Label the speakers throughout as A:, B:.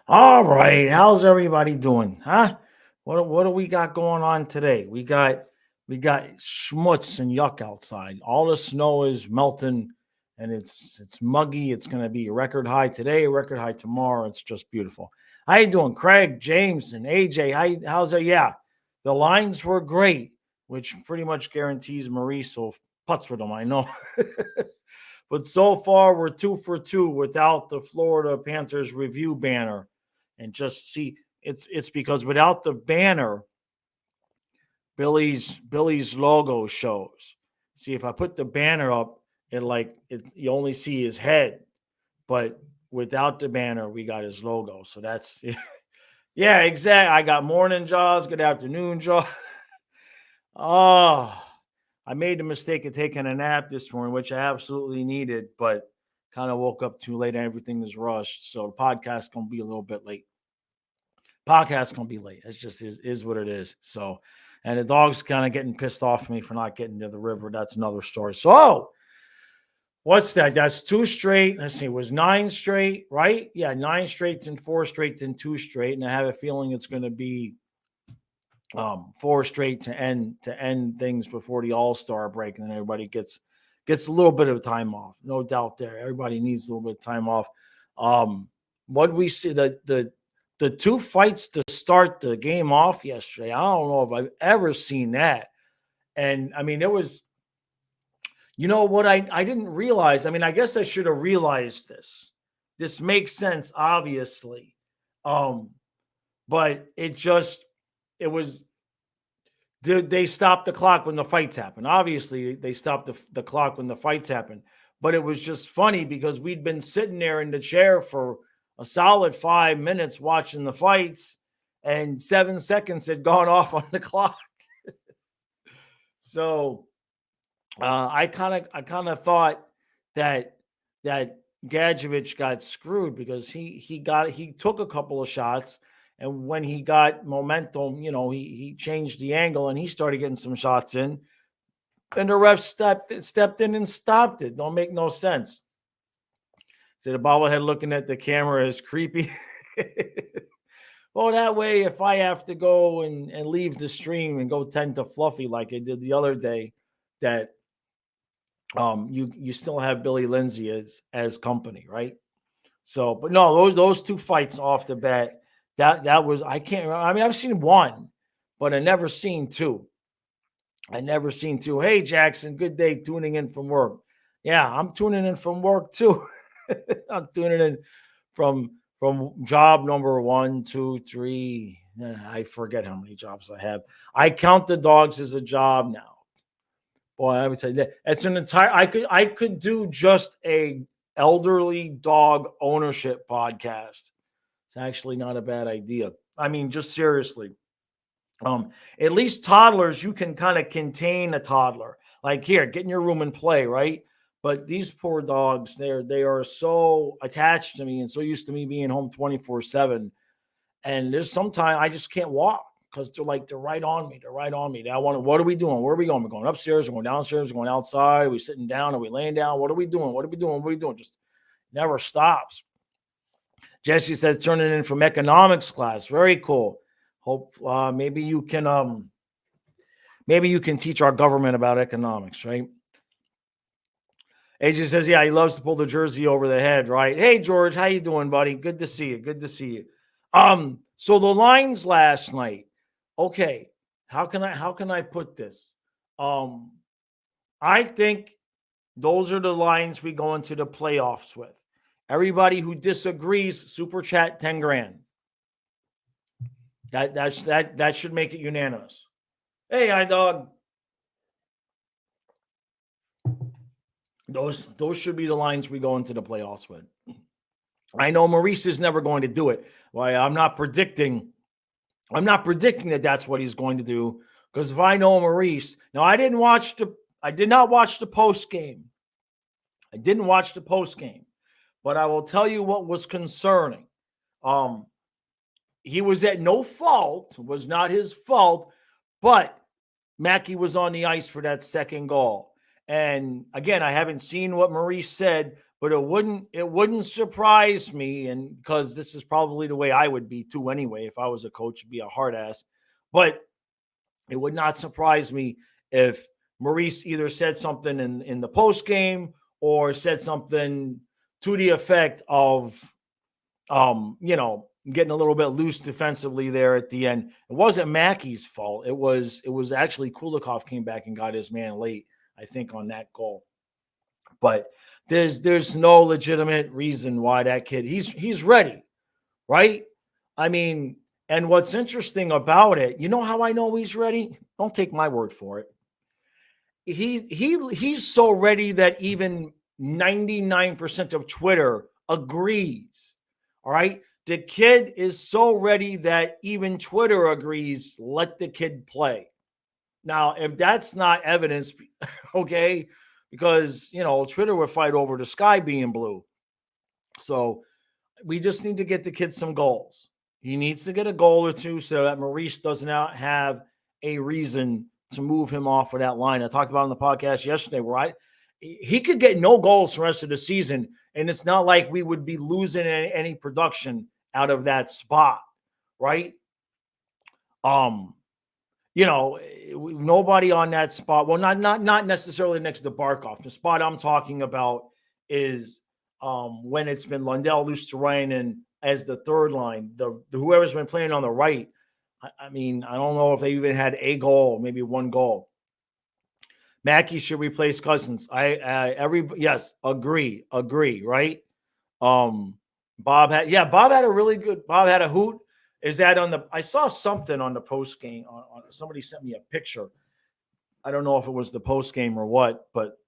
A: All right, how's everybody doing? Huh? What do we got going on today? We got schmutz and yuck outside. All the snow is melting and it's muggy. It's gonna be a record high today, a record high tomorrow. It's just beautiful. How you doing, Craig, James, and AJ? How's it? Yeah, the lines were great, which pretty much guarantees Maurice will putz with them. I know. But so far, we're 2 for 2 without the Florida Panthers review banner. And just see, it's because without the banner, Billy's logo shows. See, if I put the banner up, you only see his head, but without the banner, we got his logo. So that's yeah, exactly. I got morning jaws, good afternoon jaws. Oh, I made the mistake of taking a nap this morning, which I absolutely needed, but kind of woke up too late and everything is rushed. So the podcast gonna be a little bit late. Podcast gonna be late. It's just is what it is. So, and the dog's kind of getting pissed off at me for not getting to the river. That's another story. So, what's that? That's two straight. Let's see, it was nine straight, right? Yeah, nine straight, then four straight, then two straight. And I have a feeling it's going to be four straight to end things before the All-Star break, and then everybody gets a little bit of time off. No doubt there. Everybody needs a little bit of time off. What we see the two fights to start the game off yesterday. I don't know if I've ever seen that. And I mean, it was, what I didn't realize. I mean, I guess I should have realized this. This makes sense, obviously. Um, but it was they stopped the clock when the fights happened. Obviously, they stopped the clock when the fights happened. But it was just funny because we'd been sitting there in the chair for a solid 5 minutes watching the fights, and 7 seconds had gone off on the clock. So I kind of thought that that Gadjevich got screwed because he took a couple of shots, and when he got momentum, he changed the angle and he started getting some shots in, and the ref stepped in and stopped it. Don't make no sense. So the bobblehead looking at the camera is creepy. Well, that way, if I have to go and leave the stream and go tend to Fluffy like I did the other day, that you still have Billy Lindsay as company, right? So, but no, those two fights off the bat, that was I can't remember. I mean, I've seen one, but I never seen two. I never seen two. Hey Jackson, good day tuning in from work. Yeah, I'm tuning in from work too. I'm tuning in from job number one, two, three. I forget how many jobs I have. I count the dogs as a job now. Boy, I would say that it's an entire. I could do just a elderly dog ownership podcast. It's actually not a bad idea. I mean, just seriously. At least toddlers, you can kind of contain a toddler. Like here, get in your room and play, right? But these poor dogs, they are so attached to me and so used to me being home 24/7. And there's sometimes I just can't walk because they're right on me. They're right on me. I want to, what are we doing? Where are we going? We're going upstairs, we're going downstairs, we're going outside, are we sitting down, are we laying down? What are we doing? What are we doing? What are we doing? Just never stops. Jesse says turning in from economics class. Very cool. Hope maybe you can teach our government about economics, right? AJ says, yeah, he loves to pull the jersey over the head, right? Hey George, how you doing, buddy? Good to see you. Good to see you. So the lines last night. Okay, how can I put this? Um, I think those are the lines we go into the playoffs with. Everybody who disagrees, super chat 10 grand. That should make it unanimous. Hey, iDog. Those should be the lines we go into the playoffs with. I know Maurice is never going to do it. Why I'm not predicting that that's what he's going to do, because if I know Maurice, now I did not watch the post game. I didn't watch the post game, but I will tell you what was concerning. He was at no fault, it was not his fault, but Mackey was on the ice for that second goal. And again, I haven't seen what Maurice said, but it wouldn't surprise me, and because this is probably the way I would be too anyway. If I was a coach, it'd be a hard ass. But it would not surprise me if Maurice either said something in the post game or said something to the effect of, getting a little bit loose defensively there at the end. It wasn't Mackey's fault. It was actually Kulikov came back and got his man late, I think, on that goal. But there's no legitimate reason why that kid he's ready, right? I mean, and what's interesting about it, you know how I know he's ready? Don't take my word for it. He's so ready that even 99% of Twitter agrees. All right. The kid is so ready that even Twitter agrees, let the kid play. Now, if that's not evidence, okay, because Twitter would fight over the sky being blue. So we just need to get the kid some goals. He needs to get a goal or two so that Maurice does not have a reason to move him off of that line. I talked about on the podcast yesterday where he could get no goals the rest of the season, and it's not like we would be losing any production out of that spot, right? Nobody on that spot. Well, not necessarily next to Barkov. The spot I'm talking about is when it's been Lundell, Luosterainen as the third line. The whoever's been playing on the right. I mean, I don't know if they even had a goal, maybe one goal. Mackey should replace Cousins. Yes, agree, right? Bob had a really good. Bob had a hoot. Is that on the? I saw something on the post game. Somebody sent me a picture. I don't know if it was the post game or what, but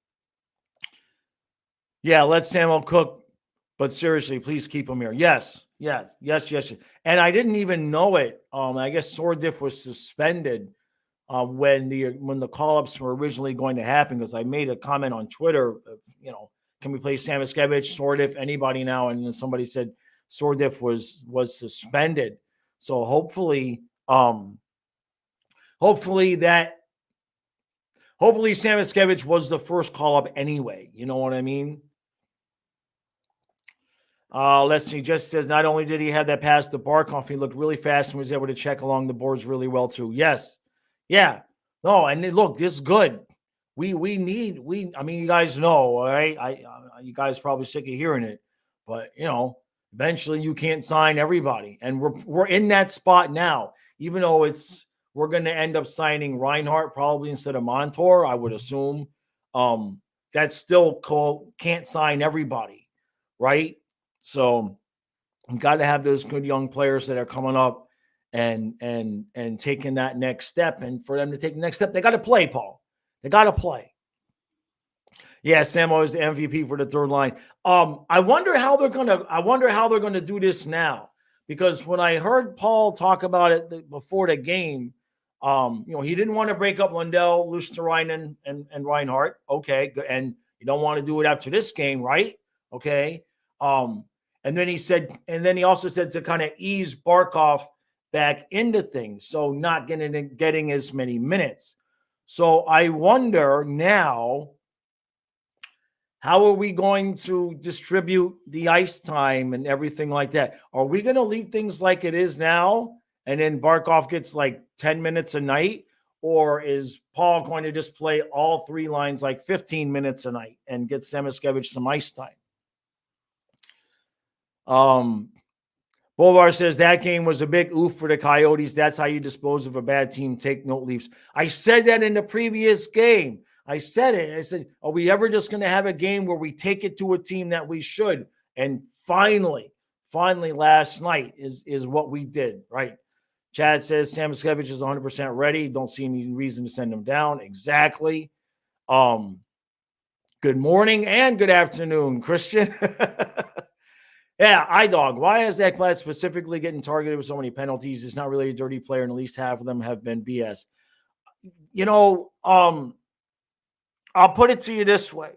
A: yeah, let Samuel cook. But seriously, please keep him here. Yes. And I didn't even know it. I guess Sordiff was suspended when the call-ups were originally going to happen, because I made a comment on Twitter, can we play Samoskevich, Sordiff, anybody now? And then somebody said Sordiff was suspended. So hopefully Samoskevich was the first call-up anyway. You know what I mean? Let's see. Just says not only did he have that pass to Barkov, he looked really fast and was able to check along the boards really well too. Yes. Yeah. No, and look, this is good. I mean, you guys know, all right? You guys probably sick of hearing it, but eventually you can't sign everybody. And we're in that spot now, even though we're going to end up signing Reinhart probably instead of Montour, I would assume. That's still can't sign everybody, right? So you got to have those good young players that are coming up and taking that next step. And for them to take the next step, they got to play, Paul. They got to play. Yeah, Samo is the MVP for the third line. I wonder how they're gonna do this now, because when I heard Paul talk about it before the game, he didn't want to break up Lundell, Luosterainen, and Reinhart. Okay, and you don't want to do it after this game, right? Okay. And then he also said to kind of ease Barkov back into things, so not getting as many minutes. So I wonder now, how are we going to distribute the ice time and everything like that? Are we going to leave things like it is now, and then Barkov gets like 10 minutes a night? Or is Paul going to just play all three lines like 15 minutes a night and get Samoskevich some ice time? Boulevard says that game was a big oof for the Coyotes. That's how you dispose of a bad team. Take no leaves. I said that in the previous game. I said it. I said, are we ever just going to have a game where we take it to a team that we should? And finally last night is what we did, right? Chad says Samoskevich is 100% ready. Don't see any reason to send him down. Exactly. Good morning and good afternoon, Christian. Yeah, iDog. Why is Ekblad specifically getting targeted with so many penalties? He's not really a dirty player, and at least half of them have been BS. I'll put it to you this way.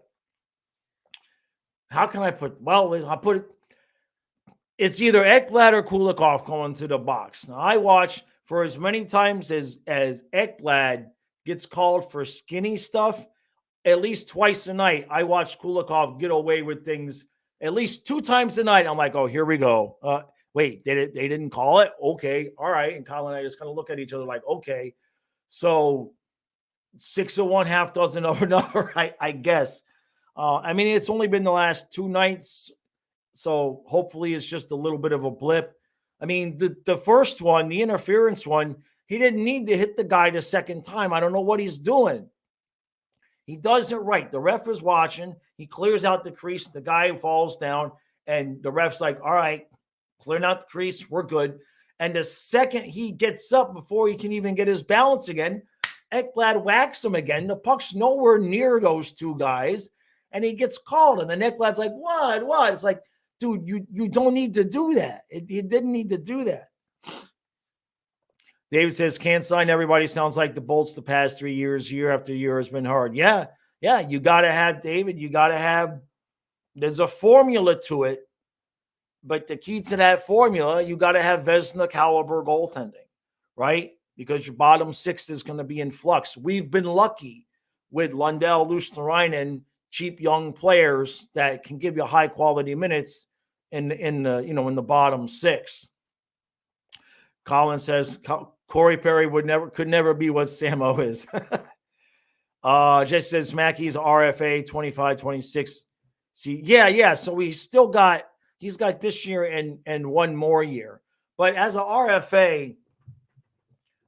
A: How can I I'll put it. It's either Ekblad or Kulikov going to the box. Now, I watch for as many times as Ekblad gets called for skinny stuff. at least twice a night, I watch Kulikov get away with things at least 2 times a night. I'm like, oh, here we go. Wait, they didn't call it? Okay, all right. And Colin and I just kind of look at each other like, okay. So 6 of one, half dozen of another, I guess. I mean, it's only been the last 2 nights, so hopefully it's just a little bit of a blip. I mean, the first one, the interference one, he didn't need to hit the guy the second time. I don't know what he's doing. He does it right. The ref is watching. He clears out the crease. The guy falls down, and the ref's like, all right, clearing out the crease. We're good. And the second he gets up, before he can even get his balance again, Ekblad whacks him again. The puck's nowhere near those two guys, and he gets called. And then Ekblad's like, what? It's like, dude, you don't need to do that. You didn't need to do that. David says, can't sign everybody. Sounds like the Bolts the past 3 years, year after year, has been hard. Yeah. You got to have, David, there's a formula to it. But the key to that formula, you got to have Vezina caliber goaltending, right? Because your bottom six is going to be in flux. We've been lucky with Lundell, Luosterainen, cheap young players that can give you high quality minutes in the bottom six. Colin says Corey Perry could never be what Samo is. Jesse says Mackey's RFA 25-26. See, yeah. So he's got this year and one more year. But as a RFA,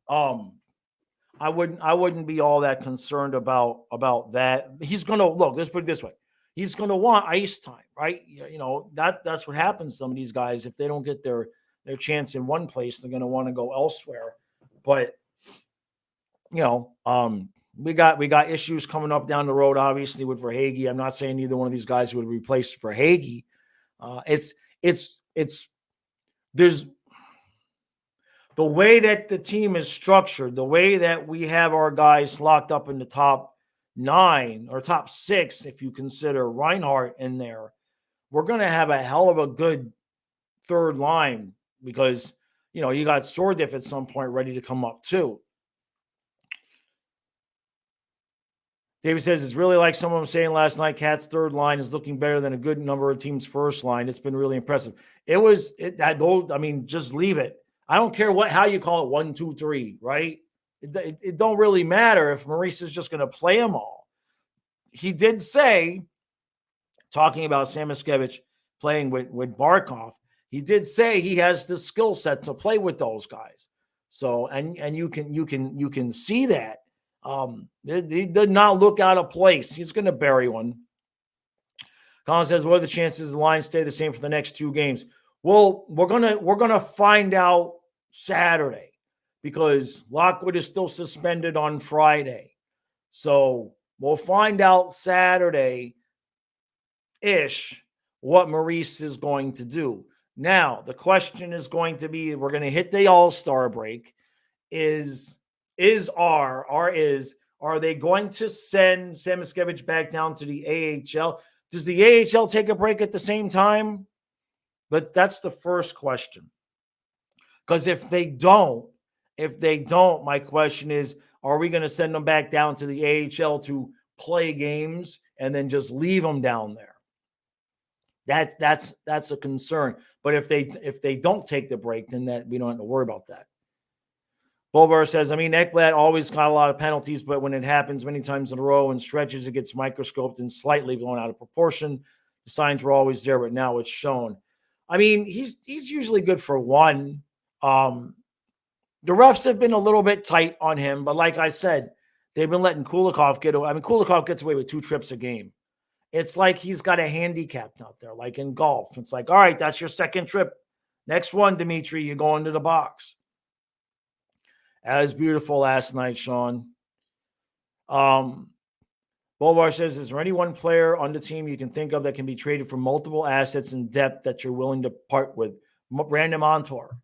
A: I wouldn't be all that concerned about that. He's gonna look, let's put it this way. He's gonna want ice time, right? That's what happens to some of these guys. If they don't get their chance in one place, they're gonna want to go elsewhere. But we got issues coming up down the road, obviously, with Verhaeghe. I'm not saying either one of these guys would replace Verhaeghe. There's the way that the team is structured, the way that we have our guys locked up in the top 9 or top 6, if you consider Reinhart in there, we're going to have a hell of a good third line because, you got Sordiff at some point ready to come up too. David says, it's really like someone was saying last night, Cat's third line is looking better than a good number of teams' first line. It's been really impressive. Just leave it. I don't care how you call it, 1, 2, 3, right? It don't really matter if Maurice is just going to play them all. He did say, talking about Samoskevich playing with Barkov, he did say he has the skill set to play with those guys. So, and you can see that. He did not look out of place. He's going to bury one. Colin says, what are the chances the line stay the same for the next 2 games? Well, we're gonna find out Saturday because Lockwood is still suspended on Friday. So we'll find out Saturday-ish what Maurice is going to do. Now, the question is going to be, we're going to hit the All-Star break. Are they going to send Samoskevich back down to the AHL? Does the AHL take a break at the same time? But that's the first question. Because if they don't, my question is, are we going to send them back down to the AHL to play games and then just leave them down there? That's a concern. But if they don't take the break, then that we don't have to worry about that. Bolvar says, Ekblad always got a lot of penalties, but when it happens many times in a row and stretches, it gets microscoped and slightly blown out of proportion. The signs were always there, but now it's shown. He's usually good for 1. The refs have been a little bit tight on him, but like I said, they've been letting Kulikov get away. Kulikov gets away with 2 trips a game. It's like he's got a handicap out there, like in golf. It's like, all right, that's your second trip. Next one, Dimitri, you go into the box. That was beautiful last night, Sean. Bolvar says, is there any one player on the team you can think of that can be traded for multiple assets and depth that you're willing to part with? Brandon Montour.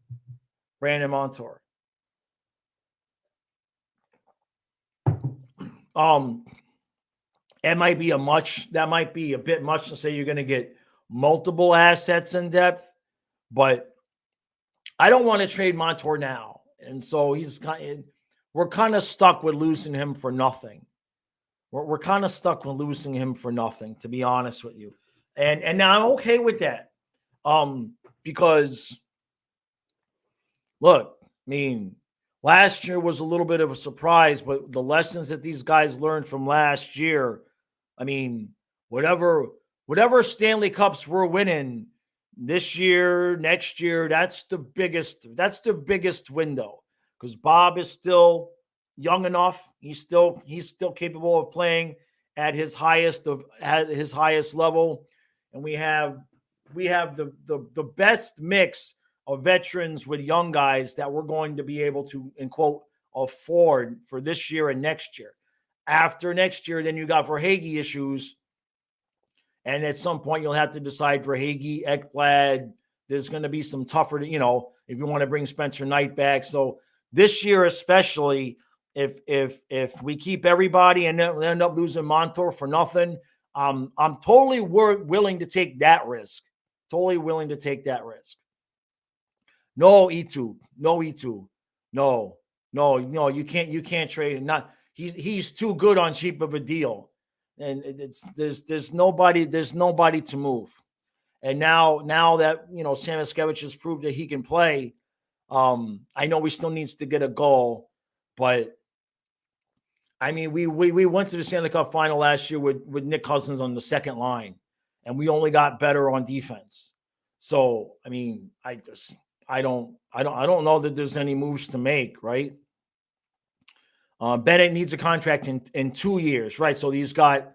A: That might be a bit much to say you're going to get multiple assets in depth, but I don't want to trade Montour now. And so we're kind of stuck with losing him for nothing. We're kind of stuck with losing him for nothing, to be honest with you. And now I'm okay with that. Because look, I mean, last year was a little bit of a surprise, but the lessons that these guys learned from last year, I mean, whatever whatever Stanley Cups we're winning this year, next year, that's the biggest window because Bob is still young enough. He's still capable of playing at his highest level, and we have the best mix of veterans with young guys that we're going to be able to, in quote, afford for this year and next year. After next year, then you got Verhage issues, and at some point you'll have to decide Verhage, Ekblad. There's going to be some tougher, if you want to bring Spencer Knight back. So this year, especially, if we keep everybody and then end up losing Montour for nothing, I'm totally willing to take that risk. Totally willing to take that risk. No E2, no E2, no. You can't trade him. Not he's too good on cheap of a deal, and there's nobody to move. And now that Sam Iskevich has proved that he can play, I know he still needs to get a goal, but I mean we went to the Stanley Cup final last year with Nick Cousins on the second line, and we only got better on defense. So I mean I don't know that there's any moves to make, right? Bennett needs a contract in 2 years, right? So he's got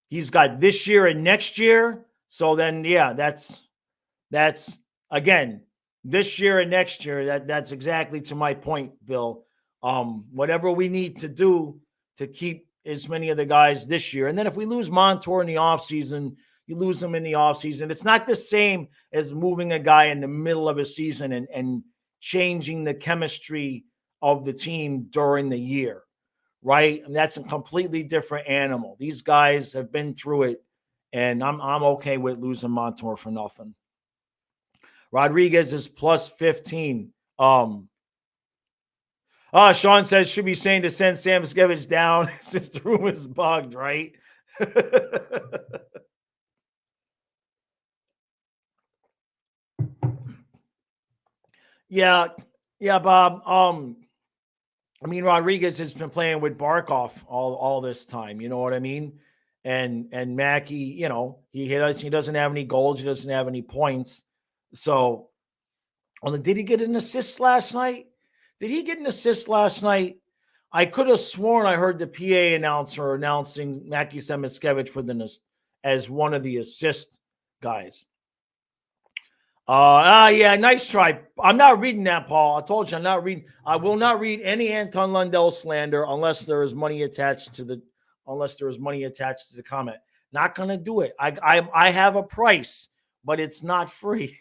A: this year and next year. So then, yeah, that's again this year and next year. That's exactly to my point, Bill. Whatever we need to do to keep as many of the guys this year, and then if we lose Montour in the offseason, you lose him in the offseason. It's not the same as moving a guy in the middle of a season and changing the chemistry of the team during the year, right? And that's a completely different animal. These guys have been through it, and I'm okay with losing Montour for nothing. Rodriguez is plus 15. Sean says should be saying to send Sam Iskevich down since the room is bugged, right? Yeah, yeah, Bob. I mean, Rodriguez has been playing with Barkov all this time. You know what I mean? And Mackey, he doesn't have any goals. He doesn't have any points. So, did he get an assist last night? Did he get an assist last night? I could have sworn I heard the PA announcer announcing Mackey Semiskevich as one of the assist guys. Yeah, nice try. I'm not reading that, Paul. I told you I'm not reading. I will not read any Anton Lundell slander unless there is money attached to the comment. Not gonna do it. I have a price, but it's not free.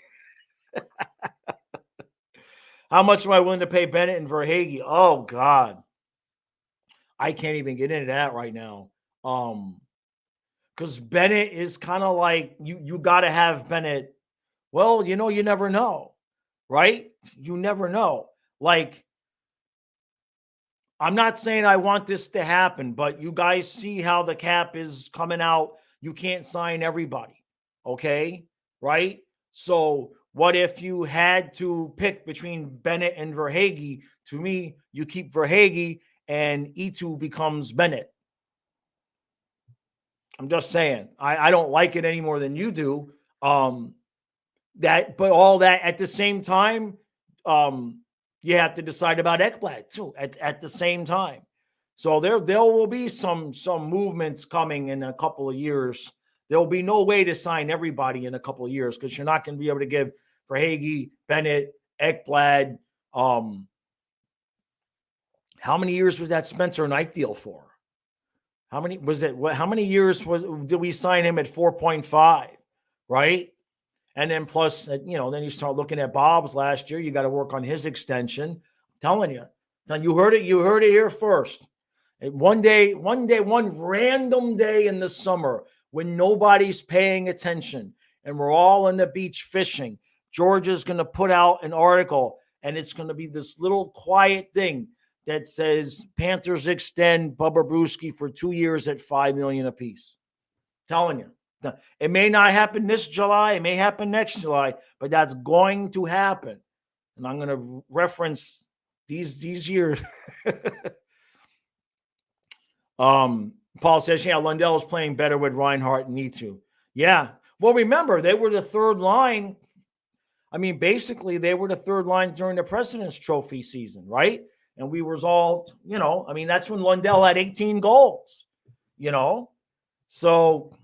A: How much am I willing to pay Bennett and Verhage? Oh God, I can't even get into that right now. Because Bennett is kind of like you got to have Bennett. Well, you never know, right? You never know. Like, I'm not saying I want this to happen, but you guys see how the cap is coming out. You can't sign everybody, okay? Right? So, what if you had to pick between Bennett and Verhage? To me, you keep Verhage and E2 becomes Bennett. I'm just saying. I don't like it any more than you do. But all that at the same time, you have to decide about Ekblad too at the same time. So there will be some movements coming in a couple of years. There will be no way to sign everybody in a couple of years because you're not going to be able to give Verhage, Bennett, Ekblad. How many years was that Spencer Knight deal for? How many was it? How many years did we sign him at 4.5? Right. And then plus, then you start looking at Bob's last year. You got to work on his extension. I'm telling you. Now you heard it here first. And one random day in the summer when nobody's paying attention and we're all on the beach fishing, Georgia's going to put out an article and it's going to be this little quiet thing. that says Panthers extend Bubba Brewski for 2 years at $5 million apiece. Telling you. It may not happen this July. It may happen next July, but that's going to happen. And I'm going to reference these years. Paul says, yeah, Lundell is playing better with Reinhart and Nitu. Yeah. Well, remember, they were the third line. I mean, basically, they were the third line during the President's Trophy season, right? And we was all, I mean, that's when Lundell had 18 goals, So,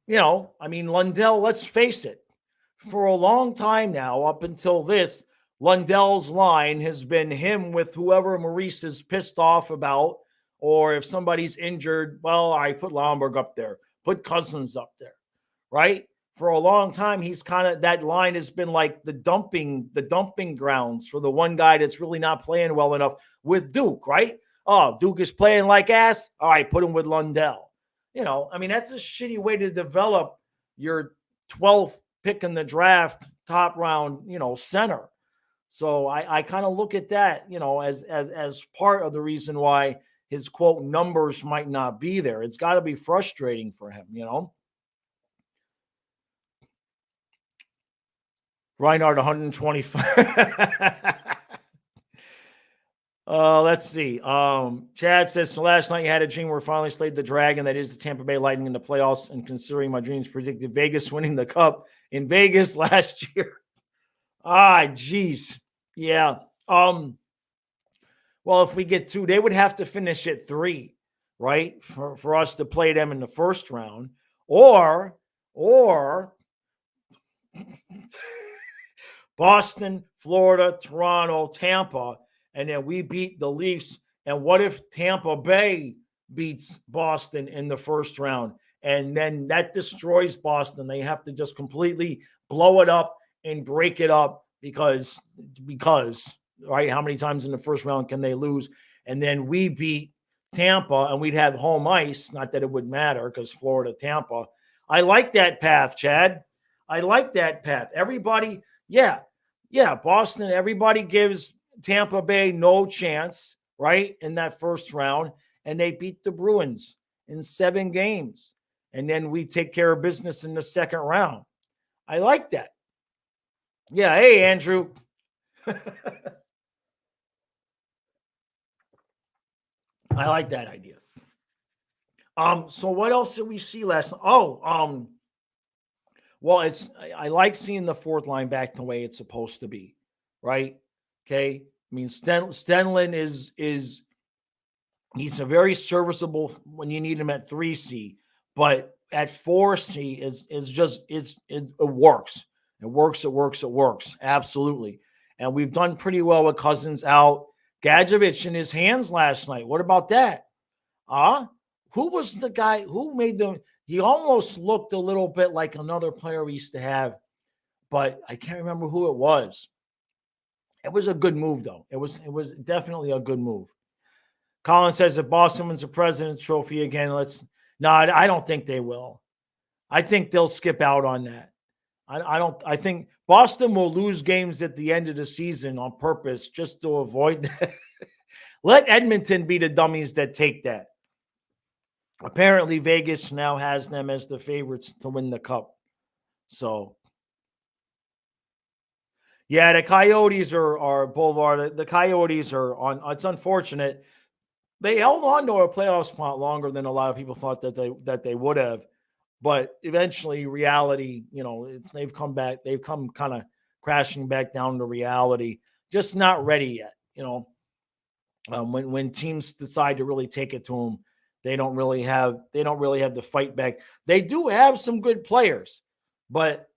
A: I mean, Lundell, let's face it, for a long time now, up until this, Lundell's line has been him with whoever Maurice is pissed off about, or if somebody's injured, well, I put Lombard up there, put Cousins up there, right? For a long time, he's kind of, that line has been like the dumping grounds for the one guy that's really not playing well enough with Duke, right? Oh, Duke is playing like ass. All right, put him with Lundell. I mean, that's a shitty way to develop your 12th pick in the draft, top round, center. So I kind of look at that, as part of the reason why his quote numbers might not be there. It's got to be frustrating for him, Reinhardt 125. Let's see. Chad says, so last night you had a dream where finally slayed the dragon that is the Tampa Bay Lightning in the playoffs, and considering my dreams predicted Vegas winning the cup in Vegas last year. Geez. Yeah. Well, if we get 2, they would have to finish at 3, right? For us to play them in the first round. Or Boston, Florida, Toronto, Tampa, and then we beat the Leafs. And what if Tampa Bay beats Boston in the first round? And then that destroys Boston. They have to just completely blow it up and break it up because, right, how many times in the first round can they lose? And then we beat Tampa and we'd have home ice. Not that it would matter because Florida, Tampa. I like that path, Chad. I like that path. Everybody, yeah, Boston, everybody gives Tampa Bay no chance, right, in that first round, and they beat the Bruins in 7 games. And then we take care of business in the second round. I like that. Yeah, hey, Andrew. I like that idea. So what else did we see last night? Well, I like seeing the fourth line back the way it's supposed to be, right? Okay. I mean, Stenlin is he's a very serviceable when you need him at 3C, but at 4C it works. It works. Absolutely. And we've done pretty well with Cousins out. Gadjevich in his hands last night. What about that? Who was the guy who made them? He almost looked a little bit like another player we used to have, but I can't remember who it was. It was a good move, though. It was definitely a good move. Colin says if Boston wins the President's Trophy again, I don't think they will. I think they'll skip out on that. I think Boston will lose games at the end of the season on purpose just to avoid that. Let Edmonton be the dummies that take that. Apparently, Vegas now has them as the favorites to win the cup. So, yeah, the Coyotes are Boulevard. The Coyotes are on. It's unfortunate. They held on to a playoff spot longer than a lot of people thought that they would have. But eventually, reality, they've come back. They've come kind of crashing back down to reality. Just not ready yet. When teams decide to really take it to them, they don't really have the fight back. They do have some good players, but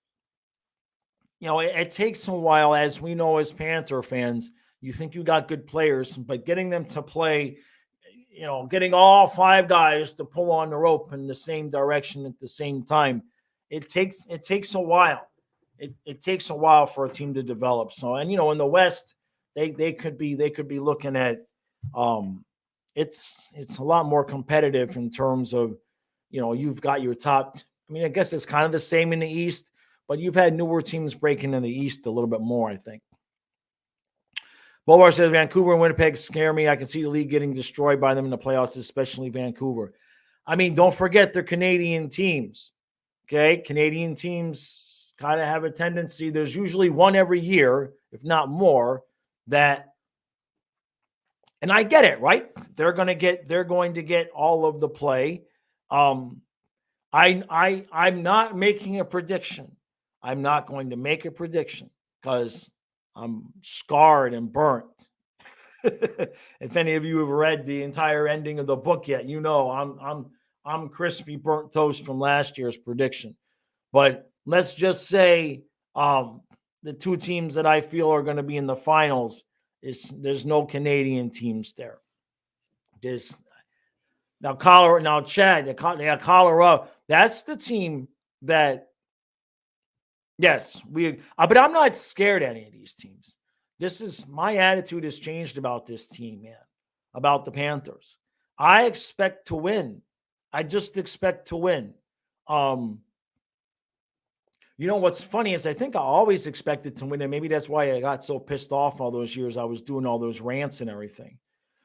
A: it takes a while, as we know as Panther fans. You think you got good players, but getting them to play, getting all 5 guys to pull on the rope in the same direction at the same time, it takes a while. It takes a while for a team to develop. So, and in the West, they could be looking at it's a lot more competitive in terms of, you've got your top. I mean, I guess it's kind of the same in the East, but you've had newer teams breaking in the East a little bit more, I think. Bolvar says Vancouver and Winnipeg scare me. I can see the league getting destroyed by them in the playoffs, especially Vancouver. I mean, don't forget they're Canadian teams. Okay, Canadian teams kind of have a tendency. There's usually one every year, if not more, that, and I get it, right? They're going to get all of the play. I'm not making a prediction. I'm not going to make a prediction because I'm scarred and burnt. If any of you have read the entire ending of the book yet, you know I'm crispy burnt toast from last year's prediction. But let's just say the two teams that I feel are going to be in the finals there's no Canadian teams there. There's now Colorado, now Chad, Colorado. That's the team that. Yes, but I'm not scared of any of these teams. This is my attitude has changed about this team, man. About the Panthers, I expect to win. I just expect to win. You know what's funny is I think I always expected to win, and maybe that's why I got so pissed off all those years I was doing all those rants and everything.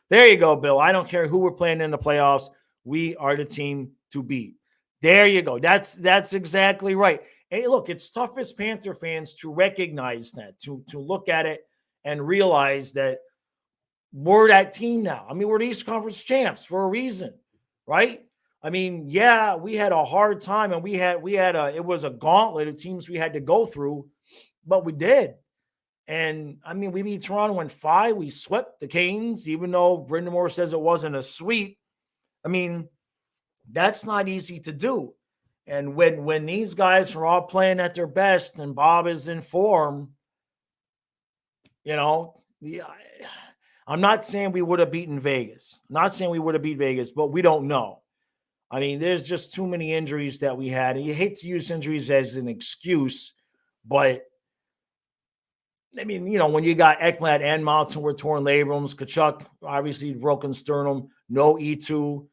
A: There you go, Bill. I don't care who we're playing in the playoffs. We are the team to beat. There you go. That's exactly right. Hey, look, it's tough as Panther fans to recognize that, to look at it and realize that we're that team now. I mean, we're the East Conference champs for a reason, right? I mean, yeah, we had a hard time, and it was a gauntlet of teams we had to go through, but we did. And I mean, we beat Toronto in 5. We swept the Canes, even though Brendan Moore says it wasn't a sweep. I mean, that's not easy to do. And when these guys are all playing at their best and Bob is in form, you know, I'm not saying we would have beaten Vegas. I'm not saying we would have beat Vegas, but we don't know. I mean, there's just too many injuries that we had. And you hate to use injuries as an excuse, but I mean, you know, when you got Ekblad and Mountain were torn labrums, Kachuk obviously broken sternum, no E2.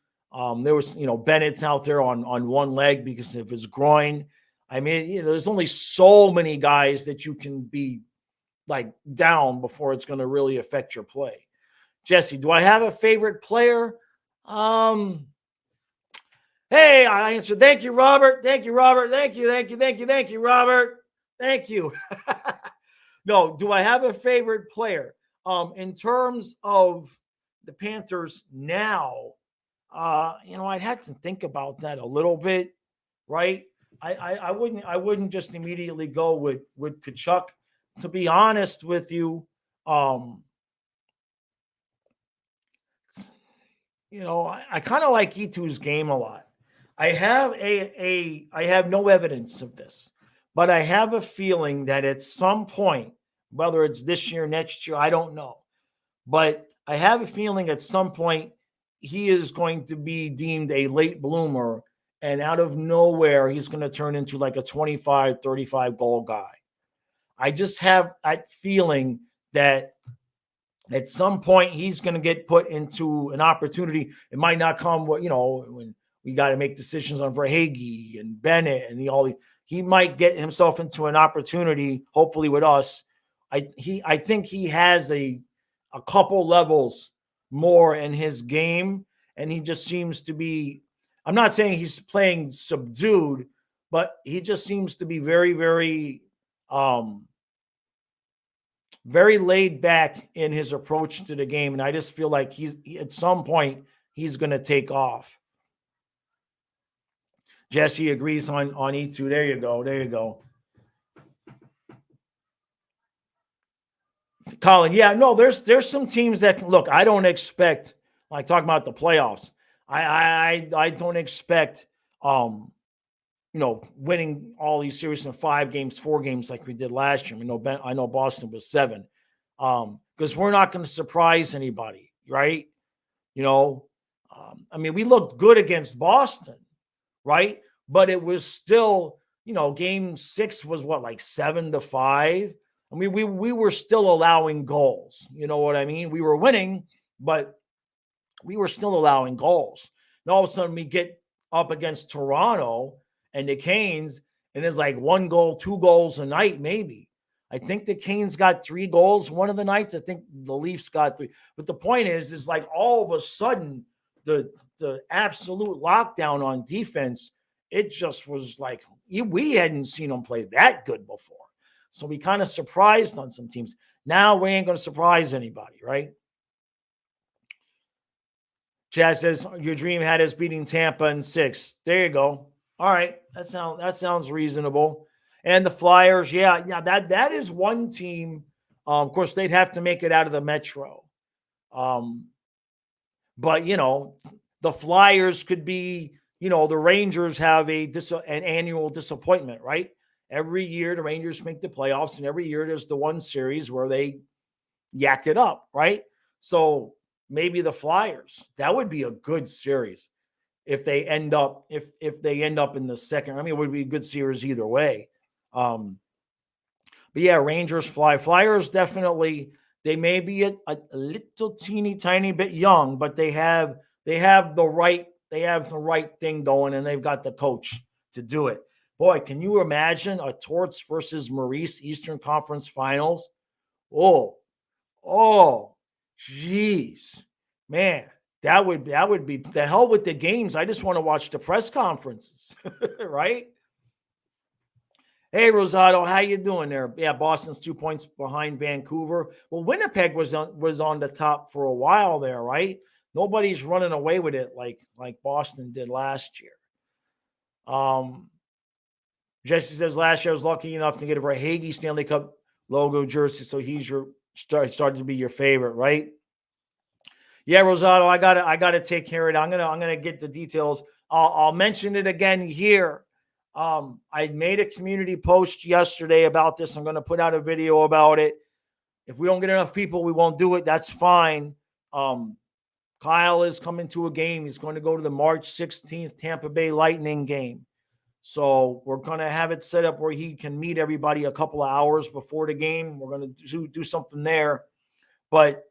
A: There was, you know, Bennett's out there on one leg because of his groin. I mean, you know, there's only so many guys that you can be like down before it's going to really affect your play. Jesse, do I have a favorite player? Hey, I answered. Thank you, Robert. Thank you, Robert. Thank you, Robert. Thank you. No, do I have a favorite player? In terms of the Panthers now, you know, I'd have to think about that a little bit, right? I wouldn't just immediately go with Kachuk. To be honest with you, you know, I kind of like E2's game a lot. I have no evidence of this, but I have a feeling that at some point, whether it's this year, next year, I don't know. But I have a feeling at some point he is going to be deemed a late bloomer, and out of nowhere, he's going to turn into like a 25, 35 goal guy. I just have that feeling that at some point he's going to get put into an opportunity. It might not come, you know, when we got to make decisions on Verhaeghe and Bennett and he might get himself into an opportunity, hopefully with us. I think he has a couple levels more in his game, and he just seems to be, I'm not saying he's playing subdued, but he just seems to be very, very, very laid back in his approach to the game. And I just feel like at some point he's going to take off. Jesse agrees on E2. There you go. Colin, yeah, no, there's some teams that can look. I don't expect, like talking about the playoffs. I don't expect you know, winning all these series in 5 games, 4 games like we did last year. I know Boston was 7. Because we're not going to surprise anybody, right? You know, I mean, we looked good against Boston, right? But it was still, you know, game 6 was what, like 7-5. I mean, we were still allowing goals. You know what I mean? We were winning, but we were still allowing goals. And all of a sudden we get up against Toronto and the Canes, and it's like 1 goal, 2 goals a night, maybe. I think the Canes got 3 goals one of the nights. I think the Leafs got 3. But the point is like all of a sudden the absolute lockdown on defense, it just was like we hadn't seen them play that good before. So we kind of surprised on some teams. Now we ain't going to surprise anybody, right? Chad says your dream had us beating Tampa in 6. There you go. All right, that sounds reasonable. And the Flyers, yeah, that is one team. Of course, they'd have to make it out of the Metro. But the Flyers could be. The Rangers have an annual disappointment, right? Every year the Rangers make the playoffs, and every year there's the one series where they yak it up, right? So maybe the Flyers, that would be a good series if they end up if they end up in the second. I mean, it would be a good series either way. But yeah, Rangers, Flyers definitely. They may be a little teeny tiny bit young, but they have the right thing going, and they've got the coach to do it. Boy, can you imagine a Torts versus Maurice Eastern Conference Finals? Oh, geez, man, that would be the hell with the games. I just want to watch the press conferences, right? Hey, Rosado, how you doing there? Yeah, Boston's 2 points behind Vancouver. Well, Winnipeg was on the top for a while there, right? Nobody's running away with it like Boston did last year. Jesse says last year I was lucky enough to get a Verhaeghe Stanley Cup logo jersey, so he's started to be your favorite, right? Yeah, Rosado, I gotta take care of it. I'm gonna get the details. I'll mention it again here. I made a community post yesterday about this. I'm going to put out a video about it. If we don't get enough people, we won't do it. That's fine. Kyle is coming to a game. He's going to go to the March 16th Tampa Bay Lightning game. So we're going to have it set up where he can meet everybody a couple of hours before the game. We're going to do something there. But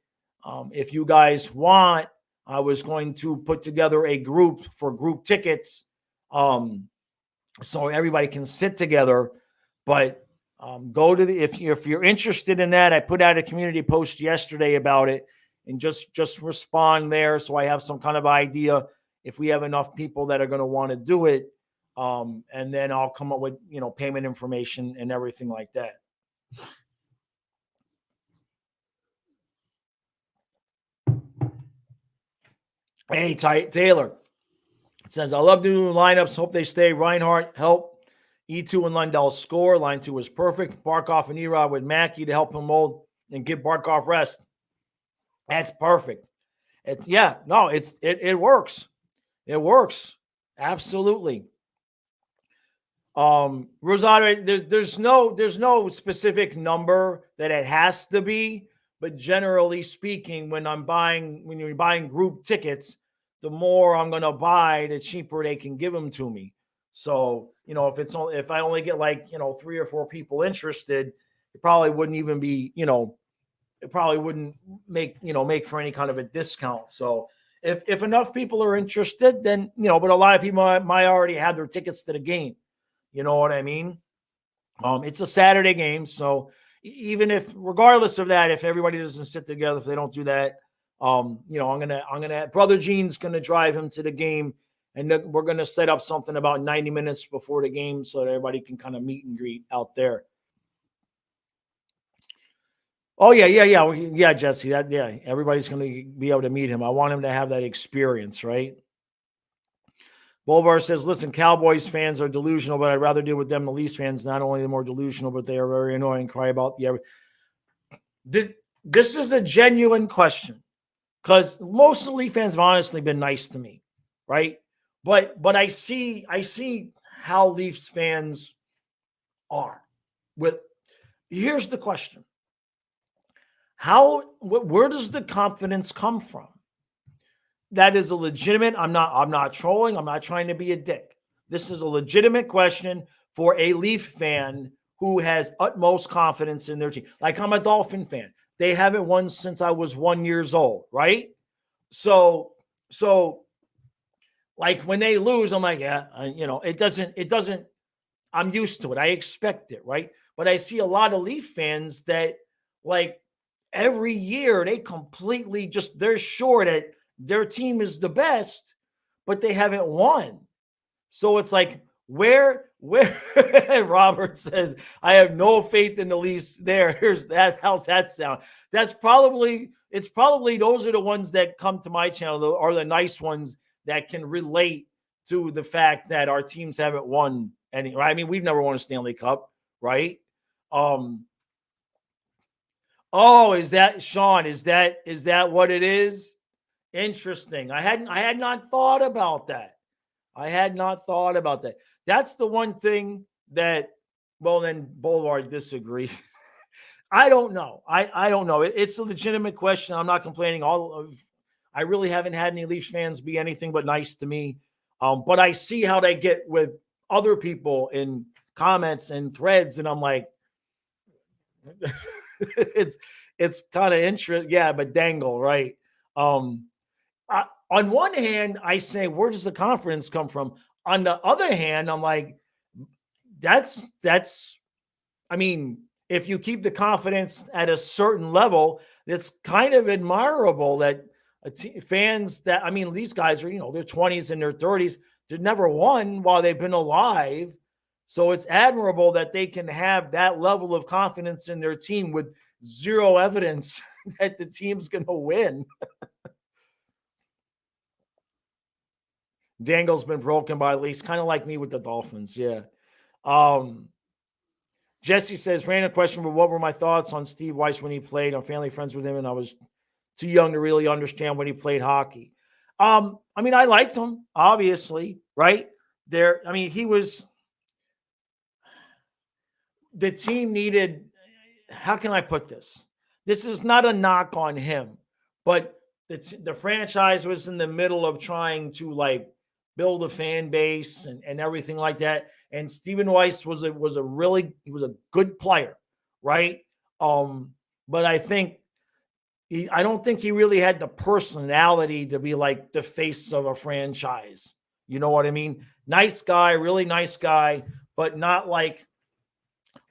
A: if you guys want, I was going to put together a group for group tickets. So everybody can sit together, but go to if you're interested in that, I put out a community post yesterday about it, and just respond there so I have some kind of idea if we have enough people that are going to want to do it, and then I'll come up with payment information and everything like that. Hey, Taylor. It says, I love the new lineups. Hope they stay. Reinhardt, help. E2 and Lundell score. Line 2 is perfect. Barkov and Erod with Mackey to help him mold and give Barkov rest. That's perfect. It works. It works. Absolutely. Rosado, there's no specific number that it has to be, but generally speaking, when you're buying group tickets, the more I'm going to buy, the cheaper they can give them to me. So, if I only get 3 or 4 people interested, it probably wouldn't even be, it probably wouldn't make for any kind of a discount. So if enough people are interested, then, but a lot of people might already have their tickets to the game. You know what I mean? It's a Saturday game. So even regardless of that, if everybody doesn't sit together, if they don't do that, I'm gonna Brother Gene's gonna drive him to the game, and we're gonna set up something about 90 minutes before the game so that everybody can kind of meet and greet out there. Oh yeah, Jesse. Everybody's gonna be able to meet him. I want him to have that experience, right? Bolvar says, listen, Cowboys fans are delusional, but I'd rather deal with them than the Leafs fans. Not only the more delusional, but they are very annoying. Cry about This is a genuine question. Because most of the Leaf fans have honestly been nice to me, right? But I see how Leafs fans are. Here's the question: where does the confidence come from? That is a legitimate. I'm not trolling. I'm not trying to be a dick. This is a legitimate question for a Leaf fan who has utmost confidence in their team. Like, I'm a Dolphin fan. They haven't won since I was 1 year old, right? So like when they lose, I'm like, yeah, it doesn't, I'm used to it. I expect it, right? but I see a lot of Leaf fans that like every year they completely just they're sure that their team is the best, but they haven't won. So it's like where Robert says, I have no faith in the Leafs there. Here's that. How's that sound? It's probably those are the ones that come to my channel are the nice ones that can relate to the fact that our teams haven't won any, right? I mean, we've never won a Stanley Cup, right? Um, oh, is that Sean? Is that what it is? Interesting. I had not thought about that. I had not thought about that. That's the one thing that, well, then Boulevard disagrees. I don't know. I don't know. It's a legitimate question. I'm not complaining. I really haven't had any Leafs fans be anything but nice to me. But I see how they get with other people in comments and threads, and I'm like, it's kind of interesting. Yeah, but dangle, right? Um, on one hand, I say, where does the confidence come from? On the other hand, I'm like, that's I mean, if you keep the confidence at a certain level, it's kind of admirable that fans that, I mean, these guys are, their 20s and their 30s, they've never won while they've been alive. So it's admirable that they can have that level of confidence in their team with zero evidence that the team's going to win. Dangle's been broken by at least, kind of like me with the Dolphins. Yeah. Jesse says, random question, but what were my thoughts on Steve Weiss when he played? I'm family friends with him, and I was too young to really understand when he played hockey. I mean, I liked him, obviously, right? He was the team needed, how can I put this? This is not a knock on him, but the franchise was in the middle of trying to like build a fan base and everything like that. And Stephen Weiss was a good player, right? But I don't think he really had the personality to be like the face of a franchise. You know what I mean? Nice guy, really nice guy, but not like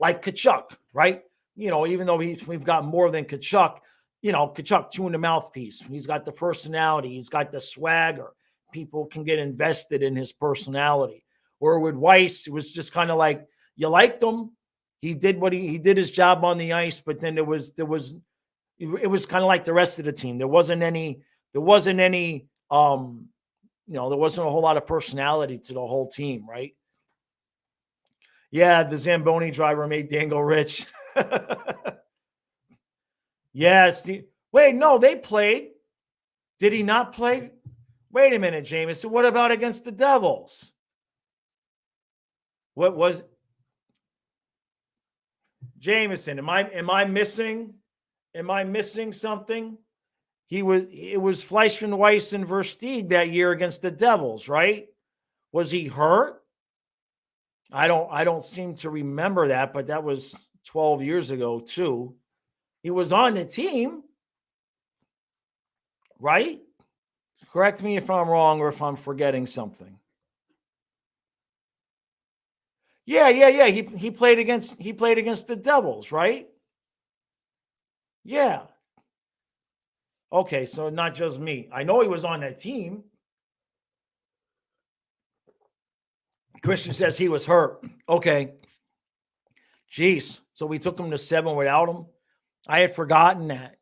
A: Kachuk, right? Even though we've got more than Kachuk, Kachuk chewing the mouthpiece. He's got the personality. He's got the swagger. People can get invested in his personality. Where with Weiss, it was just kind of like you liked him. He did what he did his job on the ice, but then it was kind of like the rest of the team. There wasn't there wasn't a whole lot of personality to the whole team, right? Yeah, the Zamboni driver made Dangle rich. Yeah, wait, no, they played. Did he not play? Wait a minute, Jameson. What about against the Devils? What was Jameson? Am I missing? Am I missing something? It was Fleischman, Weiss, and Versteeg that year against the Devils, right? Was he hurt? I don't seem to remember that, but that was 12 years ago too. He was on the team, right? Correct me if I'm wrong or if I'm forgetting something. Yeah. He played against the Devils, right? Yeah. Okay, so not just me. I know he was on that team. Christian says he was hurt. Okay. Jeez. So we took him to 7 without him. I had forgotten that.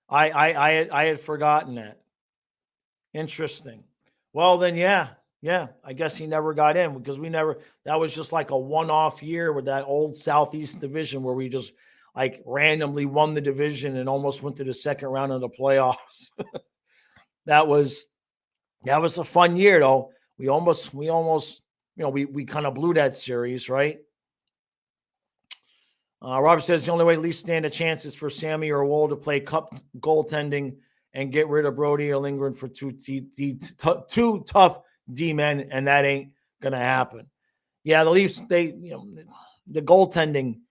A: I had forgotten that. Interesting. Well, then, yeah. I guess he never got in because that was just like a one-off year with that old Southeast division where we just like randomly won the division and almost went to the second round of the playoffs. That was a fun year though. We almost, we kind of blew that series, right? Robert says the only way Leafs stand a chance is for Sammy or Woll to play cup goaltending and get rid of Brody or Lindgren for two tough D-men, and that ain't going to happen. Yeah, the Leafs, the goaltending,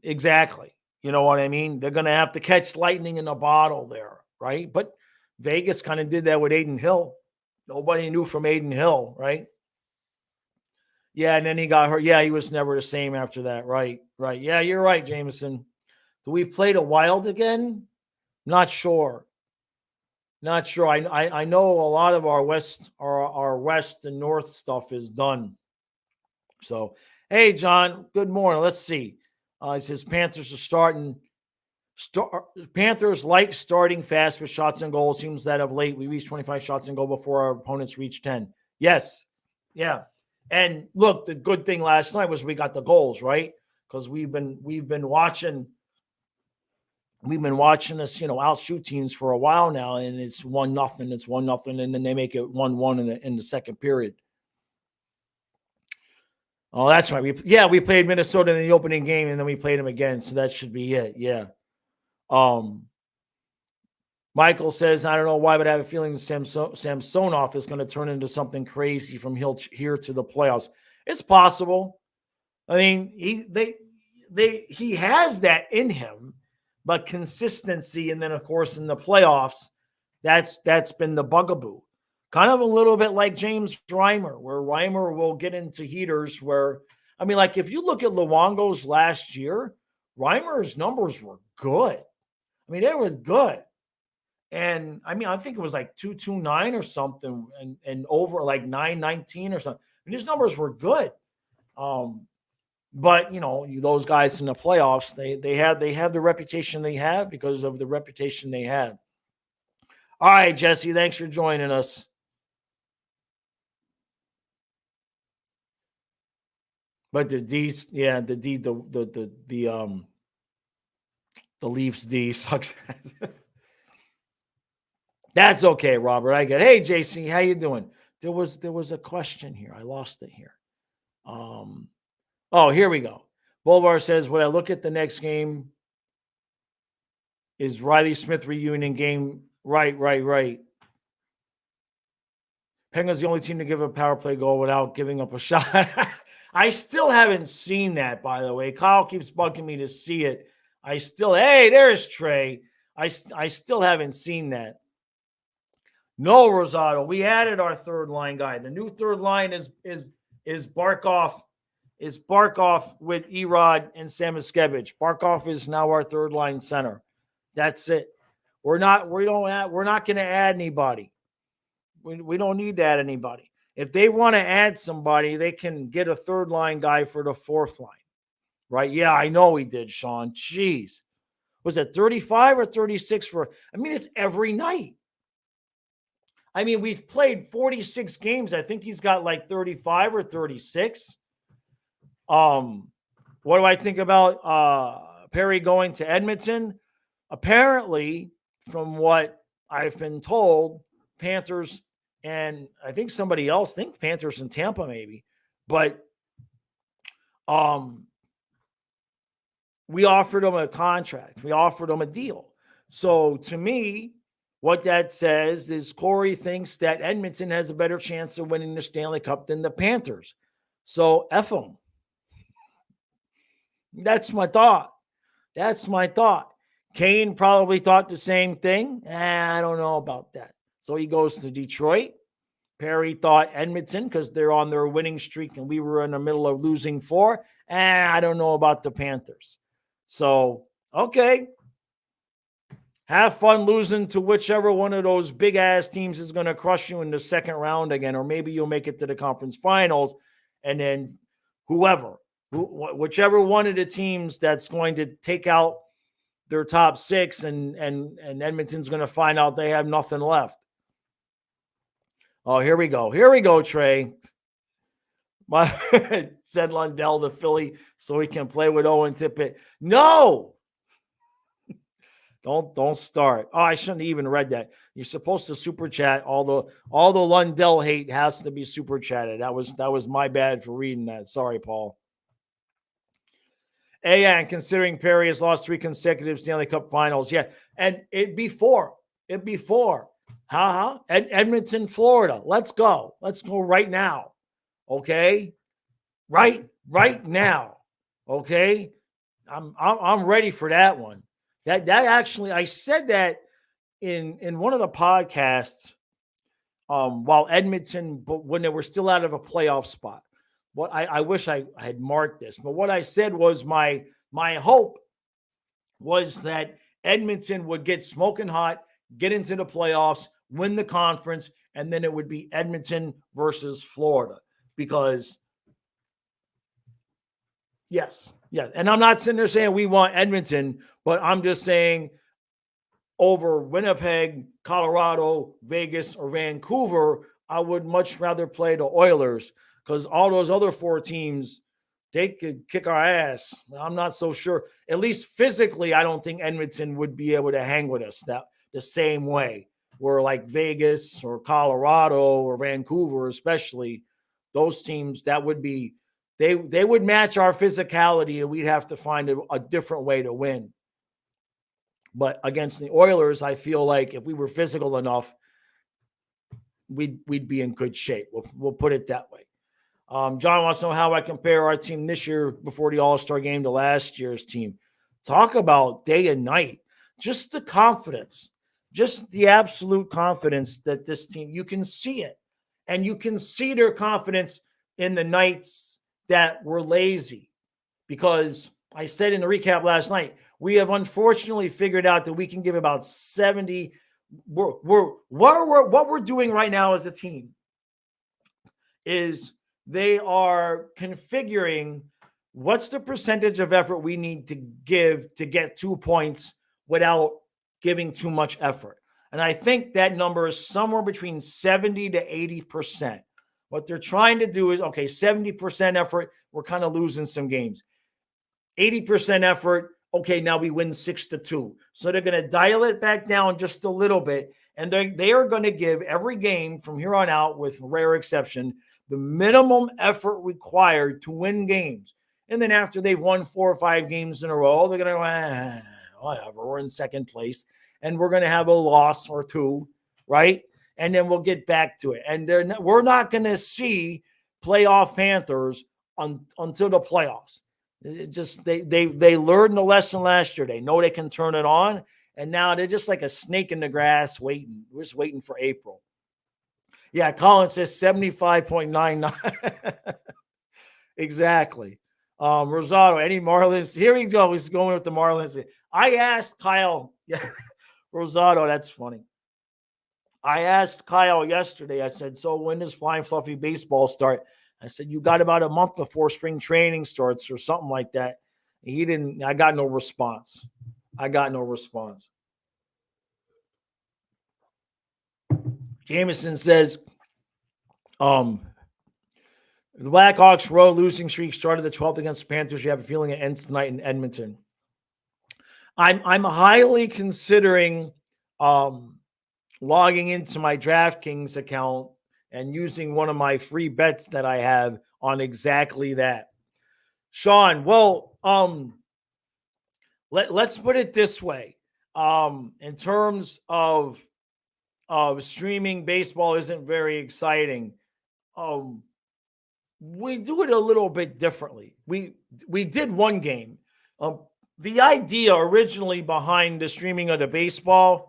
A: exactly. You know what I mean? They're going to have to catch lightning in a bottle there, right? But Vegas kind of did that with Adin Hill. Nobody knew from Adin Hill, right? Yeah, and then he got hurt. Yeah, he was never the same after that. Right, right. Yeah, you're right, Jameson. Do we play the Wild again? Not sure. Not sure. I know a lot of our west and north stuff is done. So, hey, John, good morning. Let's see. He says Panthers are starting. Panthers like starting fast with shots and goals. Seems that of late we reached 25 shots and goal before our opponents reach 10. Yes, yeah. And look, the good thing last night was we got the goals, right? Because we've been watching us, outshoot teams for a while now, and it's 1-0. It's 1-0, and then they make it 1-1 in the second period. Oh, that's right. We played Minnesota in the opening game, and then we played them again. So that should be it. Yeah. Michael says, I don't know why, but I have a feeling Samsonov is going to turn into something crazy from here to the playoffs. It's possible. I mean, he has that in him, but consistency, and then of course in the playoffs, that's been the bugaboo. Kind of a little bit like James Reimer, where Reimer will get into heaters where, I mean, like if you look at Luongo's last year, Reimer's numbers were good. I mean, they were good. And I mean, I think it was like 229 or something, and over like 919 or something. I mean, his numbers were good. But those guys in the playoffs, they have the reputation they have because of the reputation they have. All right, Jesse, thanks for joining us. But the D's, yeah, the Leafs D sucks. That's okay, Robert. I get. Hey, JC, how you doing? There was a question here. I lost it here. Oh, here we go. Bolvar says, when I look at the next game, is Riley Smith reunion game. Right. Penguins the only team to give a power play goal without giving up a shot. I still haven't seen that, by the way. Kyle keeps bugging me to see it. Hey, there's Trey. I still haven't seen that. No, Rosado. We added our third line guy. The new third line is Barkov. Is Barkov with Erod and Samoskevich. Barkov is now our third line center. That's it. We're not going to add anybody. We don't need to add anybody. If they want to add somebody, they can get a third line guy for the fourth line. Right? Yeah, I know he did, Sean. Jeez. Was it 35 or 36 it's every night. I mean, we've played 46 games. I think he's got like 35 or 36. What do I think about Perry going to Edmonton? Apparently, from what I've been told, Panthers and I think somebody else thinks Panthers and Tampa maybe, but we offered him a contract. We offered him a deal. So to me, what that says is Corey thinks that Edmonton has a better chance of winning the Stanley Cup than the Panthers. So F them. That's my thought. Kane probably thought the same thing. I don't know about that. So he goes to Detroit. Perry thought Edmonton because they're on their winning streak and we were in the middle of losing 4. I don't know about the Panthers. So, okay. Have fun losing to whichever one of those big-ass teams is going to crush you in the second round again, or maybe you'll make it to the conference finals, and then whichever one of the teams that's going to take out their top 6 and Edmonton's going to find out they have nothing left. Oh, here we go, Trey. Send Lundell to Philly so he can play with Owen Tippett. No! Don't start. Oh, I shouldn't have even read that. You're supposed to super chat. All the Lundell hate has to be super chatted. That was my bad for reading that. Sorry, Paul. And considering Perry has lost 3 consecutive Stanley Cup finals. Yeah. And it'd be 4. Edmonton, Florida. Let's go. Let's go right now. Okay. Right now. Okay. I'm ready for that one. That actually, I said that in one of the podcasts while Edmonton, but when they were still out of a playoff spot. what I wish I had marked this, but what I said was my hope was that Edmonton would get smoking hot, get into the playoffs, win the conference, and then it would be Edmonton versus Florida. Because, yes, and I'm not sitting there saying we want Edmonton, but I'm just saying over Winnipeg, Colorado, Vegas, or Vancouver, I would much rather play the Oilers because all those other four teams, they could kick our ass. I'm not so sure. At least physically, I don't think Edmonton would be able to hang with us that the same way. Where like Vegas or Colorado or Vancouver, especially those teams, that would be they would match our physicality, and we'd have to find a different way to win. But against the Oilers, I feel like if we were physical enough, we'd be in good shape. We'll put it that way. John wants to know how I compare our team this year before the All-Star game to last year's team. Talk about day and night. Just the confidence, just the absolute confidence that this team, you can see it. And you can see their confidence in the nights that we're lazy. Because I said in the recap last night, we have unfortunately figured out that we can give about 70. What we're doing right now as a team is they are configuring what's the percentage of effort we need to give to get 2 points without giving too much effort. And I think that number is somewhere between 70 to 80%. What they're trying to do is, okay, 70% effort, we're kind of losing some games. 80% effort, okay, now we win 6-2. So they're going to dial it back down just a little bit. And they are going to give every game from here on out, with rare exception, the minimum effort required to win games. And then after they've won 4 or 5 games in a row, they're going to go, whatever, we're in second place. And we're going to have a loss or 2, right? And then we'll get back to it. And we're not going to see playoff Panthers until the playoffs. It just they learned the lesson last year. They know they can turn it on, and now they're just like a snake in the grass waiting. We're just waiting for April. Yeah, Colin says 75.99. Exactly. Rosado, any Marlins? Here we go. He's going with the Marlins. I asked Kyle. Yeah, Rosado, that's funny. I asked Kyle yesterday. I said, so when does Flying Fluffy Baseball start? I said, you got about a month before spring training starts or something like that. He didn't, I got no response. Jameson says, the Blackhawks road losing streak started the 12th against the Panthers. You have a feeling it ends tonight in Edmonton. I'm highly considering logging into my DraftKings account and using one of my free bets that I have on exactly that. Sean, well, let's put it this way. In terms of streaming, baseball isn't very exciting. We do it a little bit differently. We did one game. The idea originally behind the streaming of the baseball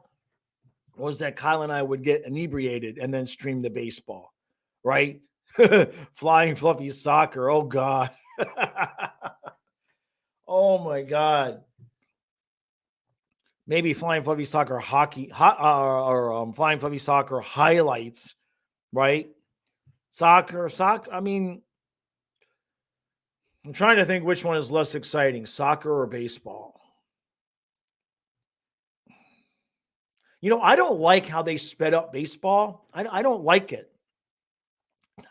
A: was that Kyle and I would get inebriated and then stream the baseball, right? Flying Fluffy Soccer. Oh, God. Oh, my God. Maybe Flying Fluffy Soccer hockey or Flying Fluffy Soccer highlights, right? Soccer. I mean, I'm trying to think which one is less exciting, soccer or baseball. You know, I don't like how they sped up baseball. I don't like it.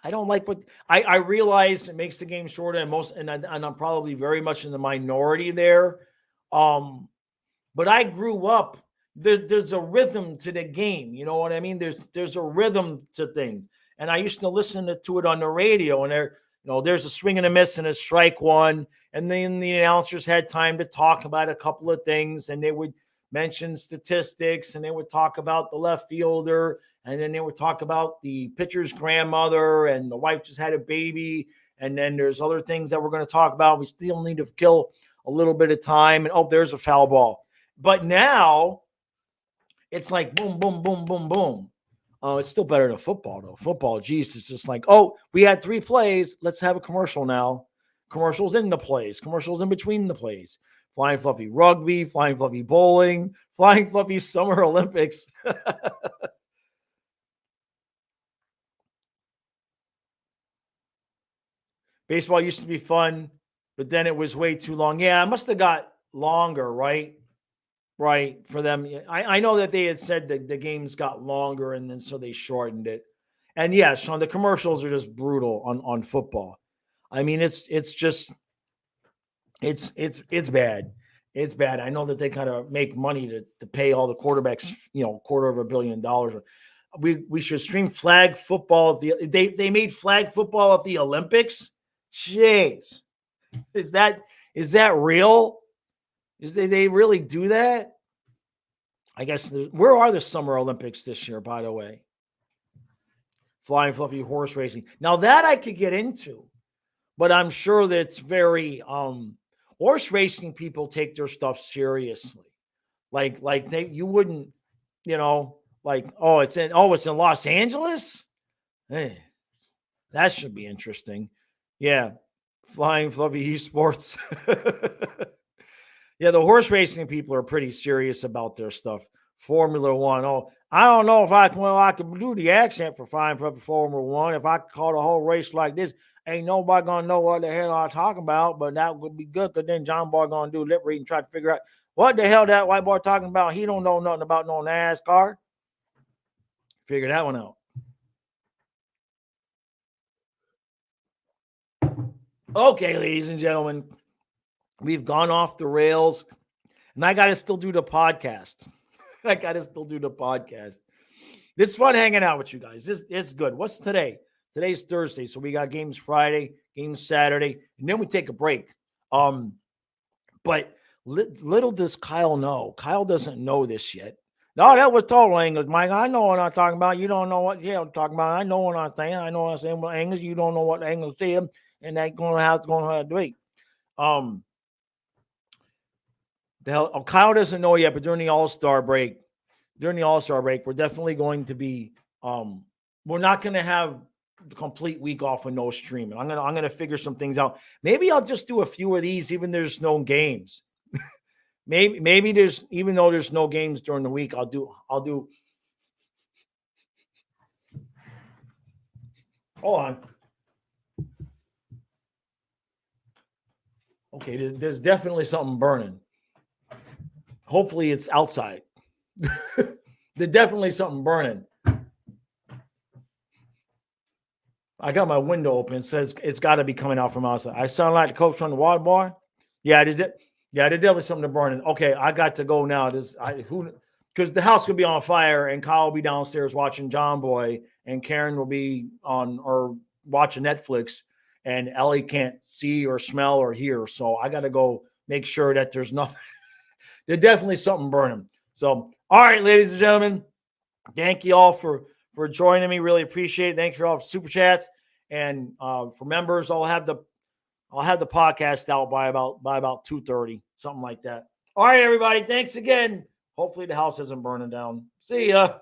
A: I don't like what I realize it makes the game shorter, and I'm probably very much in the minority there. But I grew up. There's a rhythm to the game. You know what I mean? There's a rhythm to things, and I used to listen to it on the radio, and there's a swing and a miss and a strike one, and then the announcers had time to talk about a couple of things, and they would mention statistics, and they would talk about the left fielder, and then they would talk about the pitcher's grandmother, and the wife just had a baby, and then there's other things that we're going to talk about. We still need to kill a little bit of time, and there's a foul ball. But now it's like boom, boom, boom, boom, boom. Oh, it's still better than football, though. Football, geez, it's just like, oh, we had 3 plays. Let's have a commercial now. Commercials in the plays, commercials in between the plays. Flying Fluffy Rugby, Flying Fluffy Bowling, Flying Fluffy Summer Olympics. Baseball used to be fun, but then it was way too long. Yeah, it must have got longer, right? Right, for them. Yeah, I know that they had said that the games got longer and then so they shortened it. And yeah, Sean, the commercials are just brutal on football. I mean, it's just it's bad. It's bad. I know that they kind of make money to pay all the quarterbacks, $250 million. We should stream flag football. They made flag football at the Olympics. Jeez, is that real? Is they really do that? I guess where are the Summer Olympics this year? By the way, flying fluffy horse racing. Now that I could get into, but I'm sure that it's very horse racing people take their stuff seriously. Like they you wouldn't, like it's in Los Angeles? Hey, that should be interesting. Yeah. Flying fluffy esports. Yeah, the horse racing people are pretty serious about their stuff. Formula One. Oh, I don't know if I can do the accent for flying for Formula One. If I call the whole race like this, ain't nobody gonna know what the hell I'm talking about. But that would be good because then John Boy gonna do lip read and try to figure out what the hell that white boy talking about. He don't know nothing about no NASCAR. Figure that one out. Okay, ladies and gentlemen, we've gone off the rails, and I got to still do the podcast. I got to still do the podcast. It's fun hanging out with you guys. It's good. What's today? Today's Thursday, so we got games Friday, games Saturday, and then we take a break. But little does Kyle know. Kyle doesn't know this yet. No, that was total English, Mike. I know what I'm talking about. You don't know what I'm talking about. I know what I'm saying. I know what I'm saying about English. You don't know what English is, and that's going to have to be. The hell, Kyle doesn't know yet, but during the All-Star break, we're definitely going to be. We're not going to have the complete week off with no streaming. I'm gonna figure some things out. Maybe I'll just do a few of these, even there's no games. maybe there's even though there's no games during the week, I'll do. Hold on. Okay, there's definitely something burning. Hopefully it's outside. There's definitely something burning. I got my window open. It says it's got to be coming out from outside. I sound like the coach from the water bar. Yeah, there's definitely something burning. Okay, I got to go now. Because the house could be on fire, and Kyle will be downstairs watching John Boy, and Karen will be on or watching Netflix, and Ellie can't see or smell or hear. So I got to go make sure that there's nothing. There's definitely something burning. So, all right, ladies and gentlemen, thank you all for joining me. Really appreciate it. Thanks for all the super chats, and for members, I'll have the podcast out by about 2:30, something like that. All right, everybody. Thanks again. Hopefully the house isn't burning down. See ya.